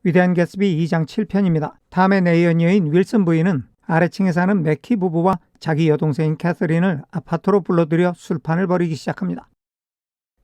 위대한 개츠비 2장 7편입니다. 탐의 내연녀인 윌슨 부인은 아래층에 사는 맥키 부부와 자기 여동생인 캐서린을 아파트로 불러들여 술판을 벌이기 시작합니다.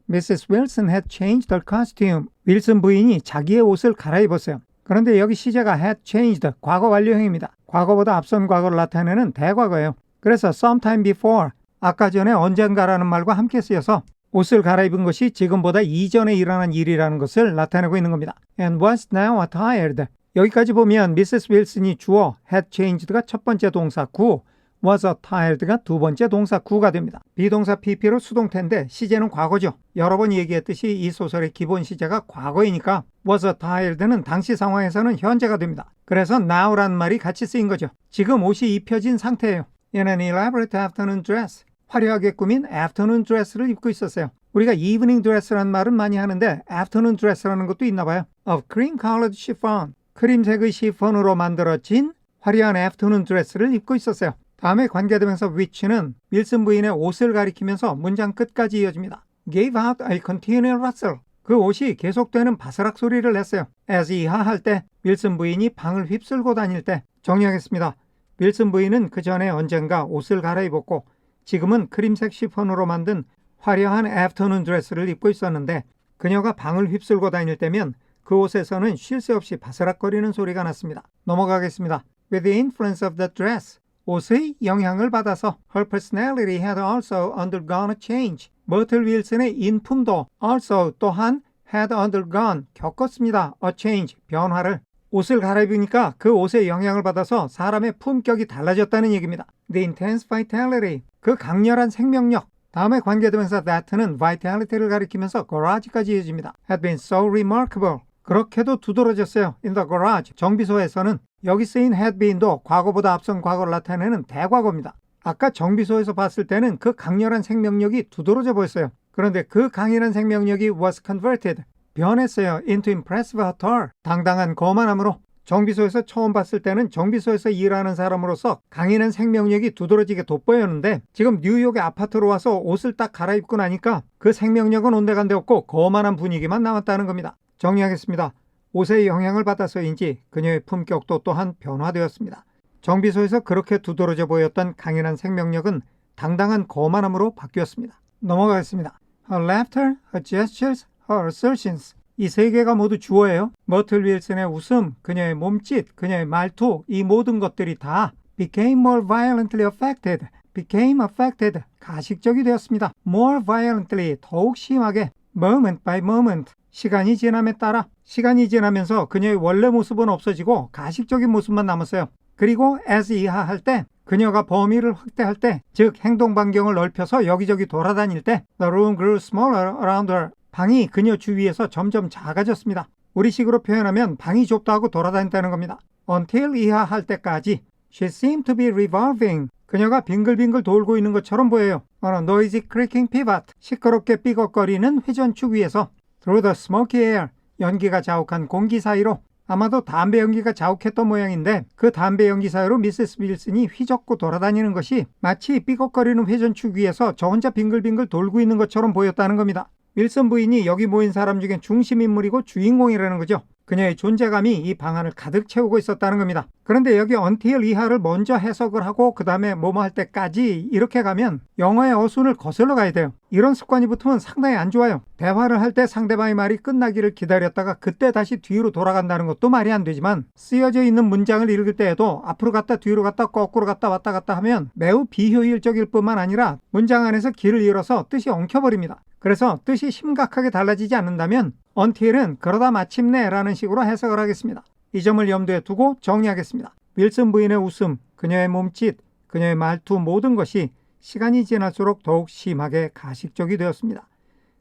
Mrs. Wilson had changed her costume. 윌슨 부인이 자기의 옷을 갈아입었어요. 그런데 여기 시제가 had changed, 과거 완료형입니다. 과거보다 앞선 과거를 나타내는 대과거예요. 그래서 sometime before, 아까 전에 언젠가라는 말과 함께 쓰여서 옷을 갈아입은 것이 지금보다 이전에 일어난 일이라는 것을 나타내고 있는 겁니다. And was now attired. 여기까지 보면 Mrs. 윌슨이 주어 had changed가 첫 번째 동사 구, was attired가 두 번째 동사 구가 됩니다. 비동사 pp로 수동태인데 시제는 과거죠. 여러 번 얘기했듯이 이 소설의 기본 시제가 과거이니까 was attired는 당시 상황에서는 현재가 됩니다. 그래서 now라는 말이 같이 쓰인 거죠. 지금 옷이 입혀진 상태예요. In an elaborate afternoon dress. 화려하게 꾸민 afternoon dress를 입고 있었어요. 우리가 evening dress라는 말은 많이 하는데 afternoon dress라는 것도 있나 봐요. Of cream colored chiffon. 크림색의 시폰으로 만들어진 화려한 afternoon dress를 입고 있었어요. 다음에 관계대명사 which는 윌슨 부인의 옷을 가리키면서 문장 끝까지 이어집니다. Gave out a continual rustle. 그 옷이 계속되는 바스락 소리를 냈어요. as 이하할 때, 윌슨 부인이 방을 휩쓸고 다닐 때. 정리하겠습니다. 윌슨 부인은 그 전에 언젠가 옷을 갈아입었고 지금은 크림색 시폰으로 만든 화려한 애프터눈 드레스를 입고 있었는데 그녀가 방을 휩쓸고 다닐 때면 그 옷에서는 쉴 새 없이 바스락거리는 소리가 났습니다. 넘어가겠습니다. With the influence of the dress, 옷의 영향을 받아서 her personality had also undergone a change. 머틀 윌슨의 인품도 also 또한 had undergone 겪었습니다. a change, 변화를. 옷을 갈아입으니까 그 옷에 영향을 받아서 사람의 품격이 달라졌다는 얘기입니다. The intense vitality, 그 강렬한 생명력. 다음에 관계대명사 that는 vitality를 가리키면서 garage까지 이어집니다. had been so remarkable. 그렇게도 두드러졌어요. In the garage, 정비소에서는. 여기 쓰인 had been도 과거보다 앞선 과거를 나타내는 대과거입니다. 아까 정비소에서 봤을 때는 그 강렬한 생명력이 두드러져 보였어요. 그런데 그 강인한 생명력이 was converted, 변했어요. into impressive hauteur, 당당한 거만함으로. 정비소에서 처음 봤을 때는 정비소에서 일하는 사람으로서 강인한 생명력이 두드러지게 돋보였는데 지금 뉴욕의 아파트로 와서 옷을 딱 갈아입고 나니까 그 생명력은 온데간데 없고 거만한 분위기만 남았다는 겁니다. 정리하겠습니다. 옷의 영향을 받아서인지 그녀의 품격도 또한 변화되었습니다. 정비소에서 그렇게 두드러져 보였던 강인한 생명력은 당당한 거만함으로 바뀌었습니다. 넘어가겠습니다. Her laughter, her gestures, her assertions. 이 세 개가 모두 주어예요. 머틀 윌슨의 웃음, 그녀의 몸짓, 그녀의 말투, 이 모든 것들이 다 became more violently affected, became affected, 가식적이 되었습니다. more violently, 더욱 심하게, moment by moment, 시간이 지남에 따라. 시간이 지나면서 그녀의 원래 모습은 없어지고 가식적인 모습만 남았어요. 그리고 as 이하할 때, 그녀가 범위를 확대할 때, 즉 행동 반경을 넓혀서 여기저기 돌아다닐 때 the room grew smaller around her. 방이 그녀 주위에서 점점 작아졌습니다. 우리식으로 표현하면 방이 좁다고 돌아다닌다는 겁니다. Until 이하할 때까지 she seemed to be revolving. 그녀가 빙글빙글 돌고 있는 것처럼 보여요. On a noisy creaking pivot. 시끄럽게 삐걱거리는 회전축 위에서 through the smoky air. 연기가 자욱한 공기 사이로. 아마도 담배 연기가 자욱했던 모양인데 그 담배 연기 사이로 미세스 윌슨이 휘젓고 돌아다니는 것이 마치 삐걱거리는 회전축 위에서 저 혼자 빙글빙글 돌고 있는 것처럼 보였다는 겁니다. 윌슨 부인이 여기 모인 사람 중에 중심인물이고 주인공이라는 거죠. 그녀의 존재감이 이 방 안을 가득 채우고 있었다는 겁니다. 그런데 여기 until 이하를 먼저 해석을 하고 그 다음에 뭐뭐 할 때까지 이렇게 가면 영어의 어순을 거슬러 가야 돼요. 이런 습관이 붙으면 상당히 안 좋아요. 대화를 할 때 상대방의 말이 끝나기를 기다렸다가 그때 다시 뒤로 돌아간다는 것도 말이 안 되지만 쓰여져 있는 문장을 읽을 때에도 앞으로 갔다 뒤로 갔다 거꾸로 갔다 왔다 갔다 하면 매우 비효율적일 뿐만 아니라 문장 안에서 길을 잃어서 뜻이 엉켜버립니다. 그래서 뜻이 심각하게 달라지지 않는다면 until은 그러다 마침내 라는 식으로 해석을 하겠습니다. 이 점을 염두에 두고 정리하겠습니다. 윌슨 부인의 웃음, 그녀의 몸짓, 그녀의 말투 모든 것이 시간이 지날수록 더욱 심하게 가식적이 되었습니다.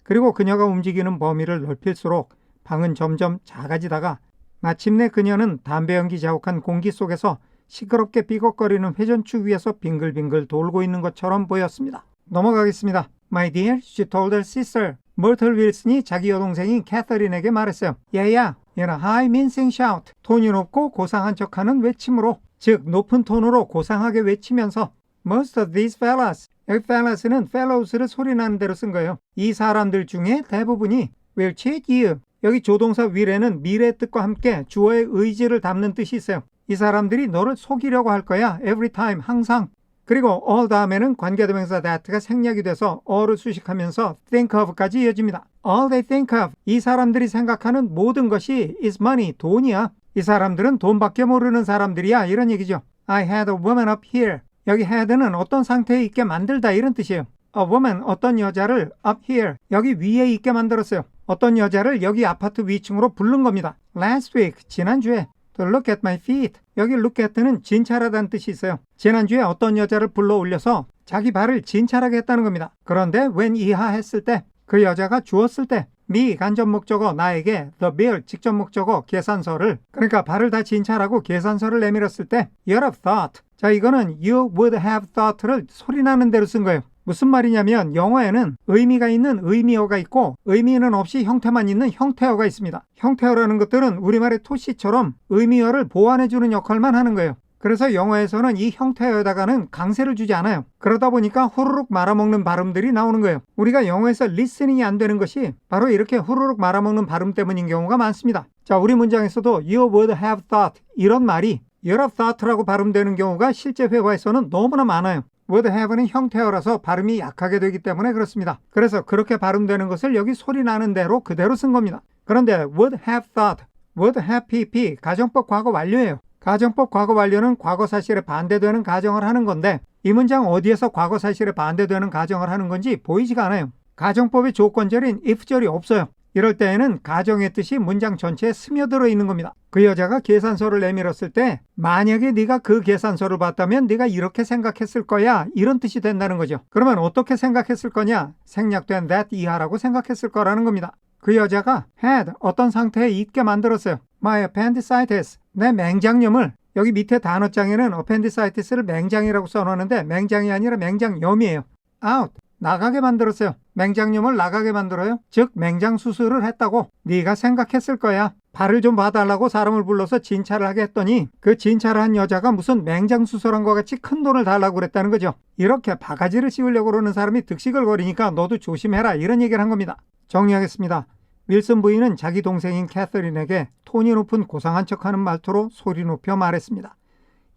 그리고 그녀가 움직이는 범위를 넓힐수록 방은 점점 작아지다가 마침내 그녀는 담배 연기 자욱한 공기 속에서 시끄럽게 삐걱거리는 회전축 위에서 빙글빙글 돌고 있는 것처럼 보였습니다. 넘어가겠습니다. My dear, she told her sister. 머틀 윌슨이 자기 여동생인 캐서린에게 말했어요. 얘야, in a high mincing shout. 톤이 높고 고상한 척하는 외침으로, 즉 높은 톤으로 고상하게 외치면서 Most of these fellas. 여기 fellows는 fellows를 소리나는 대로 쓴 거예요. 이 사람들 중에 대부분이 will cheat you. 여기 조동사 will에는 미래의 뜻과 함께 주어의 의지를 담는 뜻이 있어요. 이 사람들이 너를 속이려고 할 거야. every time, 항상. 그리고 all 다음에는 관계대명사 that가 생략이 돼서 all을 수식하면서 think of까지 이어집니다. all they think of, 이 사람들이 생각하는 모든 것이 is money, 돈이야. 이 사람들은 돈밖에 모르는 사람들이야. 이런 얘기죠. I had a woman up here. 여기 had는 어떤 상태에 있게 만들다 이런 뜻이에요. A woman, 어떤 여자를 up here, 여기 위에 있게 만들었어요. 어떤 여자를 여기 아파트 위층으로 부른 겁니다. Last week, 지난주에 to look at my feet. 여기 look at는 진찰하다는 뜻이 있어요. 지난주에 어떤 여자를 불러 올려서 자기 발을 진찰하게 했다는 겁니다. 그런데 when 이하했을 때, 그 여자가 주었을 때 me 간접 목적어 나에게 the bill 직접 목적어 계산서를, 그러니까 발을 다 진찰하고 계산서를 내밀었을 때 you'd have thought. 자, 이거는 you would have thought를 소리나는 대로 쓴 거예요. 무슨 말이냐면 영어에는 의미가 있는 의미어가 있고 의미는 없이 형태만 있는 형태어가 있습니다. 형태어라는 것들은 우리말의 토시처럼 의미어를 보완해주는 역할만 하는 거예요. 그래서 영어에서는 이 형태어에다가는 강세를 주지 않아요. 그러다 보니까 후루룩 말아먹는 발음들이 나오는 거예요. 우리가 영어에서 리스닝이 안 되는 것이 바로 이렇게 후루룩 말아먹는 발음 때문인 경우가 많습니다. 자, 우리 문장에서도 you would have thought 이런 말이 you'd have thought라고 발음되는 경우가 실제 회화에서는 너무나 많아요. would have는 형태어라서 발음이 약하게 되기 때문에 그렇습니다. 그래서 그렇게 발음되는 것을 여기 소리 나는 대로 그대로 쓴 겁니다. 그런데 would have thought, would have pp, 가정법 과거 완료예요. 가정법 과거 완료는 과거 사실에 반대되는 가정을 하는 건데 이 문장 어디에서 과거 사실에 반대되는 가정을 하는 건지 보이지가 않아요. 가정법의 조건절인 if절이 없어요. 이럴 때에는 가정의 뜻이 문장 전체에 스며들어 있는 겁니다. 그 여자가 계산서를 내밀었을 때 만약에 네가 그 계산서를 봤다면 네가 이렇게 생각했을 거야, 이런 뜻이 된다는 거죠. 그러면 어떻게 생각했을 거냐? 생략된 that 이하라고 생각했을 거라는 겁니다. 그 여자가 had 어떤 상태에 있게 만들었어요. My appendicitis, 내 맹장염을, 여기 밑에 단어장에는 appendicitis를 맹장이라고 써놓는데 맹장이 아니라 맹장염이에요. out, 나가게 만들었어요. 맹장염을 나가게 만들어요. 즉 맹장 수술을 했다고 네가 생각했을 거야. 발을 좀 봐달라고 사람을 불러서 진찰을 하게 했더니 그 진찰을 한 여자가 무슨 맹장 수술한 것 같이 큰 돈을 달라고 그랬다는 거죠. 이렇게 바가지를 씌우려고 그러는 사람이 득식을 거리니까 너도 조심해라, 이런 얘기를 한 겁니다. 정리하겠습니다. 윌슨 부인은 자기 동생인 캐서린에게 톤이 높은 고상한 척하는 말투로 소리 높여 말했습니다.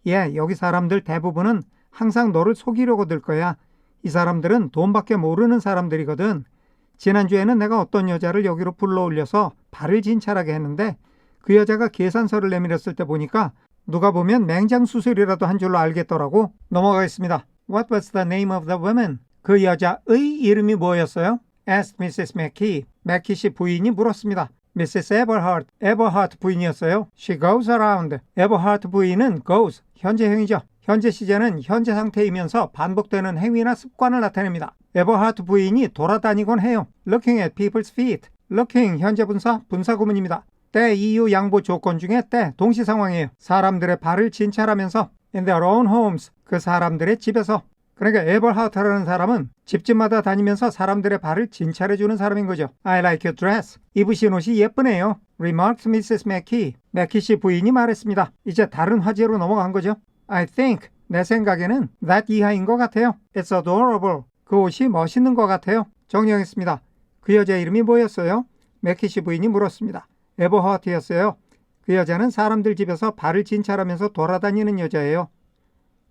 예, 여기 사람들 대부분은 항상 너를 속이려고 들 거야. 이 사람들은 돈밖에 모르는 사람들이거든. 지난주에는 내가 어떤 여자를 여기로 불러올려서 발을 진찰하게 했는데 그 여자가 계산서를 내밀었을 때 보니까 누가 보면 맹장 수술이라도 한 줄로 알겠더라고. 넘어가겠습니다. What was the name of the woman? 그 여자의 이름이 뭐였어요? asked Mrs. Mackey. Mackey 씨 부인이 물었습니다. Mrs. Eberhard. Eberhard 부인이었어요. She goes around. Eberhard 부인은 goes, 현재형이죠. 현재 시제는 현재 상태이면서 반복되는 행위나 습관을 나타냅니다. 에버하트 부인이 돌아다니곤 해요. Looking at people's feet. Looking 현재 분사, 분사 구문입니다. 때, 이유, 양보, 조건 중에 때, 동시 상황이에요. 사람들의 발을 진찰하면서 in their own homes. 그 사람들의 집에서. 그러니까 에버하트라는 사람은 집집마다 다니면서 사람들의 발을 진찰해주는 사람인 거죠. I like your dress. 입으신 옷이 예쁘네요. Remarked Mrs. Mackey. Mackey 씨 부인이 말했습니다. 이제 다른 화제로 넘어간 거죠. I think, 내 생각에는 that 이하인 것 같아요. It's adorable. 그 옷이 멋있는 것 같아요. 정리하겠습니다. 그 여자 이름이 뭐였어요? 맥키시 부인이 물었습니다. 에버하트였어요. 그 여자는 사람들 집에서 발을 진찰하면서 돌아다니는 여자예요.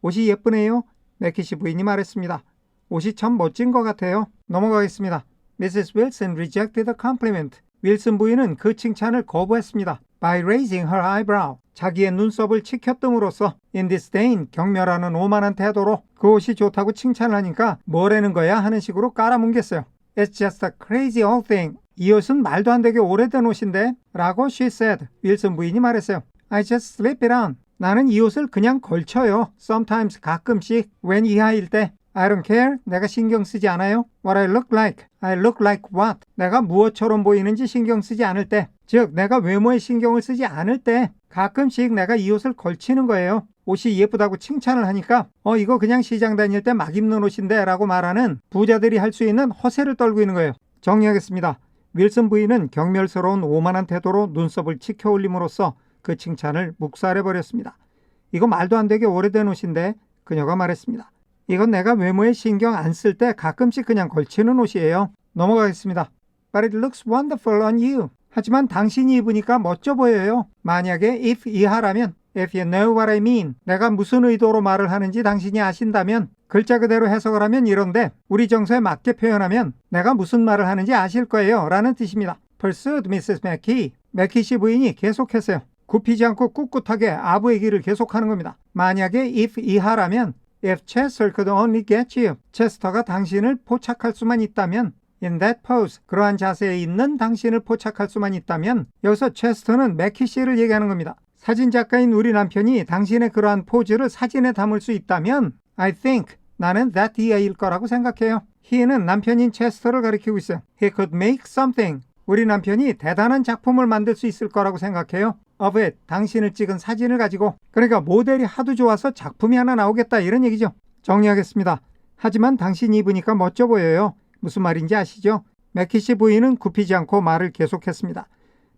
옷이 예쁘네요. 맥키시 부인이 말했습니다. 옷이 참 멋진 것 같아요. 넘어가겠습니다. Mrs. Wilson rejected the compliment. 윌슨 부인은 그 칭찬을 거부했습니다. By raising her eyebrow. 자기의 눈썹을 치켜뜸으로써 in disdain, 경멸하는 오만한 태도로 그 옷이 좋다고 칭찬을 하니까 뭐라는 거야 하는 식으로 깔아뭉갰어요. It's just a crazy old thing. 이 옷은 말도 안 되게 오래된 옷인데 라고 she said. 윌슨 부인이 말했어요. I just slip it on. 나는 이 옷을 그냥 걸쳐요. Sometimes, 가끔씩. when 이하일 때. I don't care. 내가 신경 쓰지 않아요. What I look like. I look like what. 내가 무엇처럼 보이는지 신경 쓰지 않을 때. 즉 내가 외모에 신경을 쓰지 않을 때 가끔씩 내가 이 옷을 걸치는 거예요. 옷이 예쁘다고 칭찬을 하니까 이거 그냥 시장 다닐 때 막 입는 옷인데 라고 말하는 부자들이 할 수 있는 허세를 떨고 있는 거예요. 정리하겠습니다. 윌슨 부인은 경멸스러운 오만한 태도로 눈썹을 치켜 올림으로써 그 칭찬을 묵살해버렸습니다. 이거 말도 안 되게 오래된 옷인데 그녀가 말했습니다. 이건 내가 외모에 신경 안 쓸 때 가끔씩 그냥 걸치는 옷이에요. 넘어가겠습니다. But it looks wonderful on you. 하지만 당신이 입으니까 멋져 보여요. 만약에 if 이하라면 If you know what I mean, 내가 무슨 의도로 말을 하는지 당신이 아신다면 글자 그대로 해석을 하면 이런데 우리 정서에 맞게 표현하면 내가 무슨 말을 하는지 아실 거예요 라는 뜻입니다. Pursued Mrs. Mackey. 매키 씨 부인이 계속했어요. 굽히지 않고 꿋꿋하게 아부의 길을 계속하는 겁니다. 만약에 if 이하라면 If Chester could only get you. 체스터가 당신을 포착할 수만 있다면 In that pose. 그러한 자세에 있는 당신을 포착할 수만 있다면 여기서 체스터는 매키 씨를 얘기하는 겁니다. 사진작가인 우리 남편이 당신의 그러한 포즈를 사진에 담을 수 있다면 I think, 나는 that he일 거라고 생각해요. he는 남편인 체스터를 가리키고 있어요. He could make something. 우리 남편이 대단한 작품을 만들 수 있을 거라고 생각해요. of it, 당신을 찍은 사진을 가지고. 그러니까 모델이 하도 좋아서 작품이 하나 나오겠다 이런 얘기죠. 정리하겠습니다. 하지만 당신이 입으니까 멋져 보여요. 무슨 말인지 아시죠? 매키 씨 부인은 굽히지 않고 말을 계속했습니다.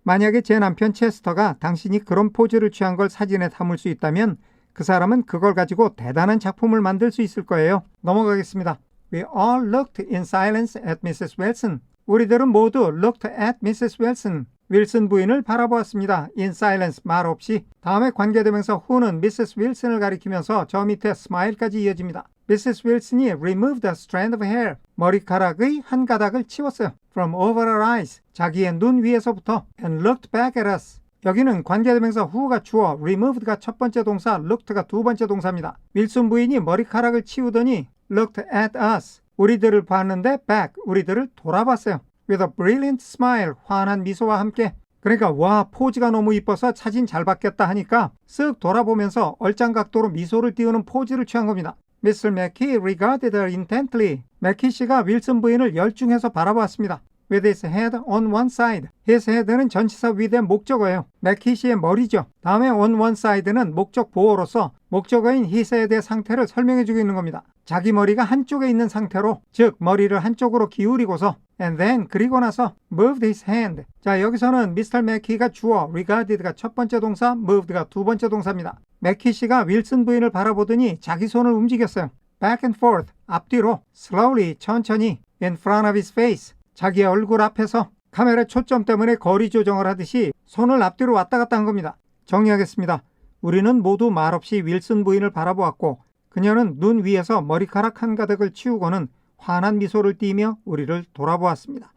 만약에 제 남편 체스터가 당신이 그런 포즈를 취한 걸 사진에 담을 수 있다면 그 사람은 그걸 가지고 대단한 작품을 만들 수 있을 거예요. 넘어가겠습니다. We all looked in silence at Mrs. Wilson. 우리들은 모두 looked at Mrs. Wilson. 윌슨 부인을 바라보았습니다. In silence, 말 없이. 다음에 관계대명사 who는 Mrs. Wilson을 가리키면서 저 밑에 smile까지 이어집니다. Mrs. Wilson이 removed a strand of hair. 머리카락의 한 가닥을 치웠어요. From over her eyes. 자기의 눈 위에서부터. And looked back at us. 여기는 관계대명사 who가 주어, removed가 첫 번째 동사, looked가 두 번째 동사입니다. 윌슨 부인이 머리카락을 치우더니 looked at us. 우리들을 봤는데 back. 우리들을 돌아봤어요. With a brilliant smile. 환한 미소와 함께. 그러니까 와 포즈가 너무 이뻐서 사진 잘 받겠다 하니까 쓱 돌아보면서 얼짱각도로 미소를 띄우는 포즈를 취한 겁니다. Mr. Mackey regarded her intently. 매키 씨가 윌슨 부인을 열중해서 바라보았습니다. With his head on one side. His head는 전치사 with의 목적어예요. 매키 씨의 머리죠. 다음에 on one side는 목적 보어로서 목적어인 his head의 상태를 설명해주고 있는 겁니다. 자기 머리가 한쪽에 있는 상태로, 즉 머리를 한쪽으로 기울이고서 and then 그리고 나서 moved his hand. 자, 여기서는 Mr. Mackey가 주어, regarded가 첫 번째 동사, moved가 두 번째 동사입니다. 매키 씨가 윌슨 부인을 바라보더니 자기 손을 움직였어요. Back and forth, 앞뒤로, slowly, 천천히, in front of his face, 자기의 얼굴 앞에서 카메라 초점 때문에 거리 조정을 하듯이 손을 앞뒤로 왔다 갔다 한 겁니다. 정리하겠습니다. 우리는 모두 말없이 윌슨 부인을 바라보았고 그녀는 눈 위에서 머리카락 한 가닥을 치우고는 환한 미소를 띠며 우리를 돌아보았습니다.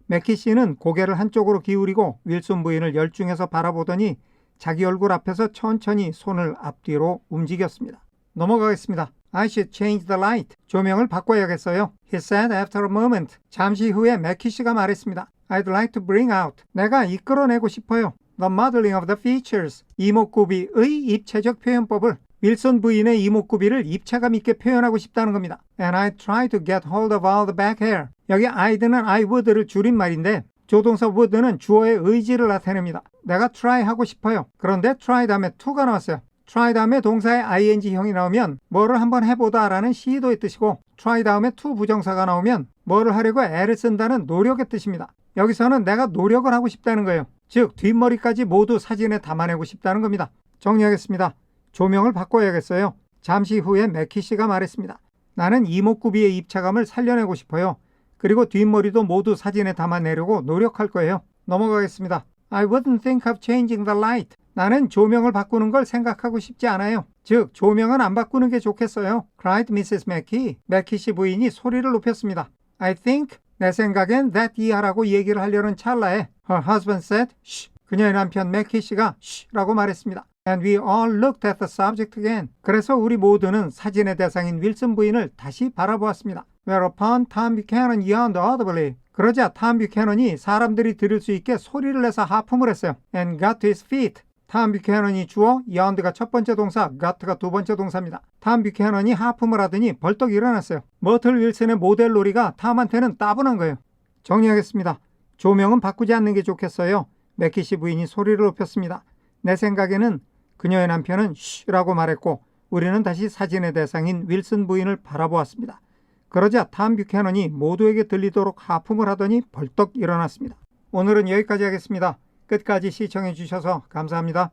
매키 씨는 고개를 한쪽으로 기울이고 윌슨 부인을 열중해서 바라보더니 자기 얼굴 앞에서 천천히 손을 앞뒤로 움직였습니다. 넘어가겠습니다. I should change the light. 조명을 바꿔야겠어요. He said after a moment. 잠시 후에 매키 씨가 말했습니다. I'd like to bring out. 내가 이끌어내고 싶어요. The modeling of the features. 이목구비의 입체적 표현법을. 윌슨 부인의 이목구비를 입체감 있게 표현하고 싶다는 겁니다. And I try to get hold of all the back hair. 여기 I'd는 I would를 줄임말인데 조동사 would는 주어의 의지를 나타냅니다. 내가 try 하고 싶어요. 그런데 try 다음에 to가 나왔어요. try 다음에 동사의 ing형이 나오면 뭐를 한번 해보다 라는 시도의 뜻이고 try 다음에 to 부정사가 나오면 뭐를 하려고 애를 쓴다는 노력의 뜻입니다. 여기서는 내가 노력을 하고 싶다는 거예요. 즉 뒷머리까지 모두 사진에 담아내고 싶다는 겁니다. 정리하겠습니다. 조명을 바꿔야겠어요. 잠시 후에 매키 씨가 말했습니다. 나는 이목구비의 입체감을 살려내고 싶어요. 그리고 뒷머리도 모두 사진에 담아내려고 노력할 거예요. 넘어가겠습니다. I wouldn't think of changing the light. 나는 조명을 바꾸는 걸 생각하고 싶지 않아요. 즉 조명은 안 바꾸는 게 좋겠어요. cried Mrs. Mackey. 매키 씨 부인이 소리를 높였습니다. I think, 내 생각엔 that 이하라고 얘기를 하려는 찰나에 her husband said, shh. 그녀의 남편 매키 씨가 shh라고 말했습니다. And we all looked at the subject again. 그래서 우리 모두는 사진의 대상인 윌슨 부인을 다시 바라보았습니다. Whereupon Tom Buchanan yawned audibly. 그러자 탐 뷰캐넌이 사람들이 들을 수 있게 소리를 내서 하품을 했어요. And got to his feet. 탐 뷰캐넌이 주어, yawned가 첫 번째 동사, got가 두 번째 동사입니다. 탐 뷰캐넌이 하품을 하더니 벌떡 일어났어요. 머틀 윌슨의 모델 놀이가 탐한테는 따분한 거예요. 정리하겠습니다. 조명은 바꾸지 않는 게 좋겠어요. 매키 씨 부인이 소리를 높였습니다. 내 생각에는 그녀의 남편은 쉬라고 말했고 우리는 다시 사진의 대상인 윌슨 부인을 바라보았습니다. 그러자 탐 뷰캐넌이 모두에게 들리도록 하품을 하더니 벌떡 일어났습니다. 오늘은 여기까지 하겠습니다. 끝까지 시청해 주셔서 감사합니다.